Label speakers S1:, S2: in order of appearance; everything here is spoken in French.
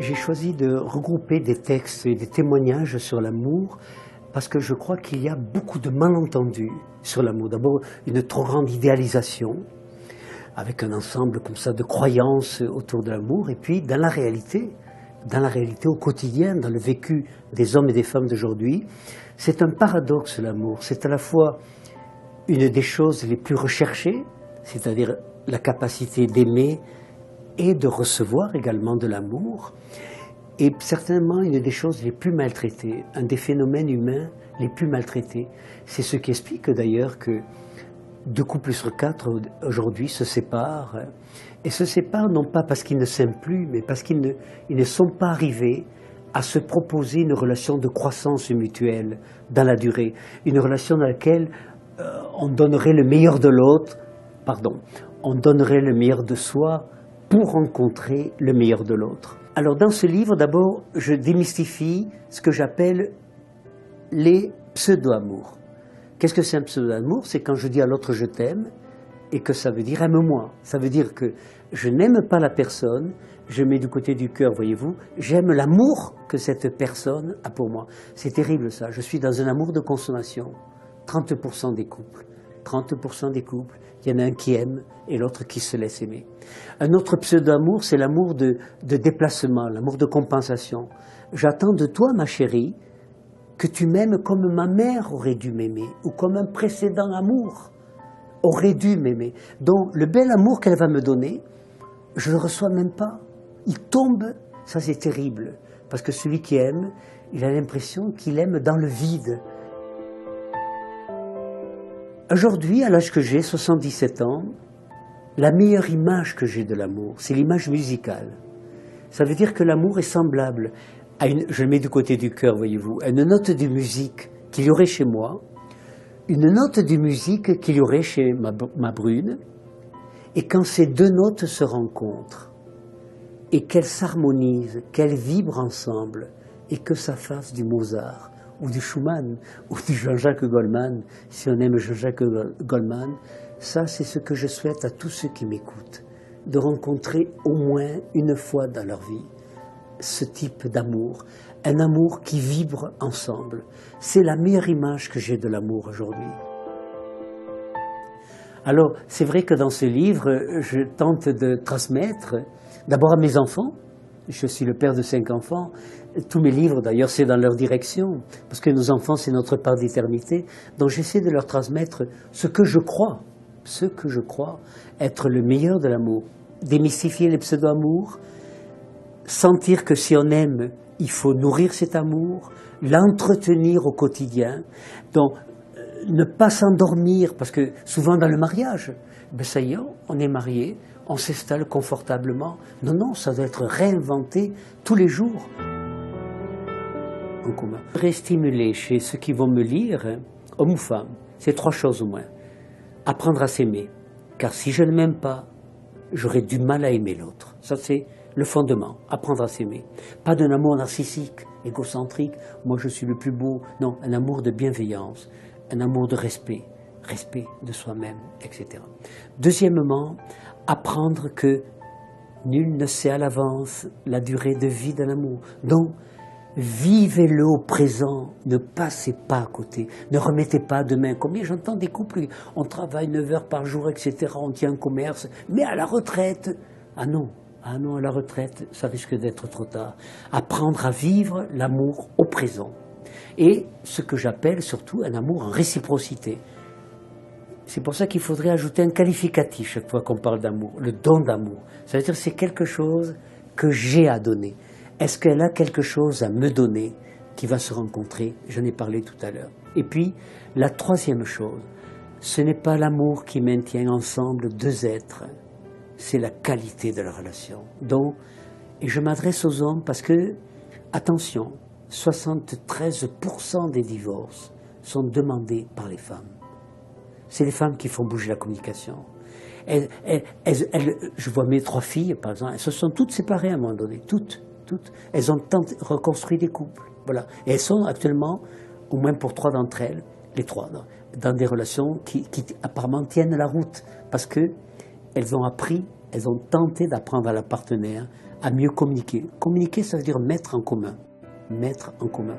S1: J'ai choisi de regrouper des textes et des témoignages sur l'amour parce que je crois qu'il y a beaucoup de malentendus sur l'amour. D'abord, une trop grande idéalisation, avec un ensemble comme ça de croyances autour de l'amour, et puis dans la réalité au quotidien, dans le vécu des hommes et des femmes d'aujourd'hui, c'est un paradoxe l'amour. C'est à la fois une des choses les plus recherchées, c'est-à-dire la capacité d'aimer et de recevoir également de l'amour, et certainement une des choses les plus maltraitées, un des phénomènes humains les plus maltraités. C'est ce qui explique d'ailleurs que 2 couples sur 4 aujourd'hui se séparent, et se séparent non pas parce qu'ils ne s'aiment plus, mais parce qu'ils ne sont pas arrivés à se proposer une relation de croissance mutuelle dans la durée, une relation dans laquelle on donnerait le meilleur de l'autre, on donnerait le meilleur de soi pour rencontrer le meilleur de l'autre. Alors dans ce livre, d'abord, je démystifie ce que j'appelle les pseudo-amours. Qu'est-ce que c'est un pseudo-amour? C'est quand je dis à l'autre je t'aime et que ça veut dire aime-moi. Ça veut dire que je n'aime pas la personne, je mets du côté du cœur, voyez-vous, j'aime l'amour que cette personne a pour moi. C'est terrible ça, je suis dans un amour de consommation. 30% des couples. 30% des couples, il y en a un qui aime et l'autre qui se laisse aimer. Un autre pseudo-amour, c'est l'amour de déplacement, l'amour de compensation. J'attends de toi, ma chérie, que tu m'aimes comme ma mère aurait dû m'aimer, ou comme un précédent amour aurait dû m'aimer. Donc le bel amour qu'elle va me donner, je ne le reçois même pas. Il tombe, ça c'est terrible, parce que celui qui aime, il a l'impression qu'il aime dans le vide. Aujourd'hui, à l'âge que j'ai, 77 ans, la meilleure image que j'ai de l'amour, c'est l'image musicale. Ça veut dire que l'amour est semblable à je le mets du côté du cœur, voyez-vous, à une note de musique qu'il y aurait chez moi, une note de musique qu'il y aurait chez ma brune, et quand ces 2 notes se rencontrent, et qu'elles s'harmonisent, qu'elles vibrent ensemble, et que ça fasse du Mozart, ou du Schumann, ou du Jean-Jacques Goldman, si on aime Jean-Jacques Goldman, ça c'est ce que je souhaite à tous ceux qui m'écoutent, de rencontrer au moins une fois dans leur vie ce type d'amour, un amour qui vibre ensemble. C'est la meilleure image que j'ai de l'amour aujourd'hui. Alors, c'est vrai que dans ce livre, je tente de transmettre, d'abord à mes enfants, je suis le père de 5 enfants, tous mes livres d'ailleurs c'est dans leur direction, parce que nos enfants c'est notre part d'éternité, donc j'essaie de leur transmettre ce que je crois être le meilleur de l'amour, démystifier les pseudo-amours, sentir que si on aime, il faut nourrir cet amour, l'entretenir au quotidien, donc ne pas s'endormir, parce que souvent dans le mariage, ben ça y est, on est marié, on s'installe confortablement. Non, non, ça doit être réinventé tous les jours. En commun. Réstimuler chez ceux qui vont me lire, homme ou femme, c'est 3 choses au moins. Apprendre à s'aimer, car si je ne m'aime pas, j'aurai du mal à aimer l'autre. Ça c'est le fondement, apprendre à s'aimer. Pas d'un amour narcissique, égocentrique, moi je suis le plus beau. Non, un amour de bienveillance, un amour de respect, respect de soi-même, etc. Deuxièmement, apprendre que nul ne sait à l'avance la durée de vie d'un amour. Donc, vivez-le au présent, ne passez pas à côté, ne remettez pas demain. Combien j'entends des couples, on travaille 9 heures par jour, etc., on tient un commerce, mais à la retraite, ah non, à la retraite, ça risque d'être trop tard. Apprendre à vivre l'amour au présent. Et ce que j'appelle surtout un amour en réciprocité. C'est pour ça qu'il faudrait ajouter un qualificatif chaque fois qu'on parle d'amour, le don d'amour. Ça veut dire que c'est quelque chose que j'ai à donner. Est-ce qu'elle a quelque chose à me donner qui va se rencontrer? J'en ai parlé tout à l'heure. Et puis, la troisième chose, ce n'est pas l'amour qui maintient ensemble 2 êtres, c'est la qualité de la relation. Donc, et je m'adresse aux hommes parce que, attention, 73% des divorces sont demandés par les femmes. C'est les femmes qui font bouger la communication. Je vois mes 3 filles, par exemple, elles se sont toutes séparées à un moment donné, toutes. Elles ont reconstruit des couples, voilà. Et elles sont actuellement, au moins pour 3 d'entre elles, les 3, dans des relations qui apparemment tiennent la route, parce qu'elles ont appris elles ont tenté d'apprendre à la partenaire à mieux communiquer. Communiquer, ça veut dire mettre en commun. Mettre en commun.